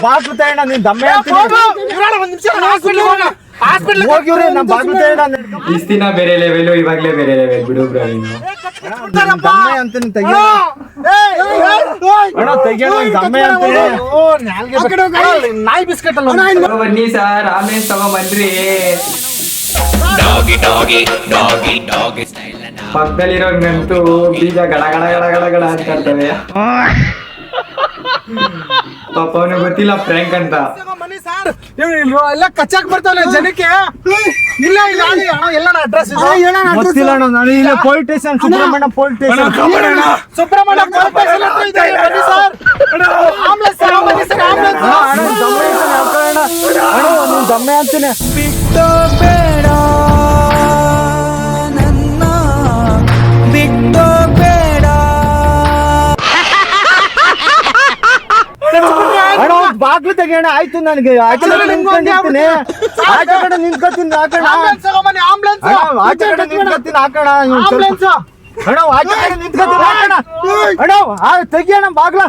ಬಾಗ್ಲು ತೇಣ ನೀನ್ ದಮ್ಮೆ ಹೋಗಿವ್ರಿ ನಮ್ ಬಾಗ್ಲು ತೇಣ ಇಷ್ಟ್ ದಿನ ಬೇರೆ ಲೆವೆಲ್ ಇವಾಗ್ಲೇ ಬೇರೆ ಲೆವೆಲ್ ಬಿಡು ಬ್ರೋ ನೀನು ದಮ್ಮೆ ಅಂತೀನಿ ತೆಗಿಯೋಣ ದಮ್ಮೆ ಅಂತೀನಿ ನಾಯಿ ಬಿಸ್ಕೆಟ್ ಅಲ್ಲ ಬನ್ನಿ ಸರ್ ಆಮೇಲೆ ತಗೊಂಬನ್ರಿ ಪಕ್ಕದಲ್ಲಿರೋ ನಂತೂ ಬೀಜ ಗಡ ಗಡ ಗಡ ಗಡ ಗಡ ಅಂತ ಇರ್ತವೆ ಪಾಪ ಅವನಿಗೆ ಗೊತ್ತಿಲ್ಲ ಫ್ರ್ಯಾಂಕ್ ಅಂತ ಎಲ್ಲ ಕಚ್ಚಾಕ್ ಬರ್ತಾವಲ್ಲ ಜನಕ್ಕೆ ಇಲ್ಲ ಇಲ್ಲ ಎಲ್ಲ ಅಡ್ರೆಸ್ ಗೊತ್ತಿಲ್ಲ ನಾನು ಇಲ್ಲ police station Subrahmanya police station Subrahmanya ದಮ್ಮೆ ಅಂತೀನಿ ಬಿಟ್ಟು ಬೇಡ ನನ್ನ ಬಿಟ್ಟು ಬೇಡ ಅಣ್ಣ ಬಾಗ್ಲು ತೆಗಿಯೋಣ ಆಯ್ತು ನನಗೆ ಆಚೆ ಕಡೆ ನಿಂತ್ಕೊಂಡಿರ್ತೀನಿ ಆಚೆ ಕಡೆ ನಿಂತ್ಕೊತೀನಿ ಹಾಕೋಣ ಆಚೆ ಕಡೆ ನಿಂತ್ಕೊತೀನಿ ಹಾಕೋಣ ಅಣ್ಣ ಆಚೆ ಕಡೆ ನಿಂತ್ಕೊತೀನಿ ಹಾಕೋಣ ಅಣ್ಣ ತೆಗಿಯೋಣ ಬಾಗ್ಲ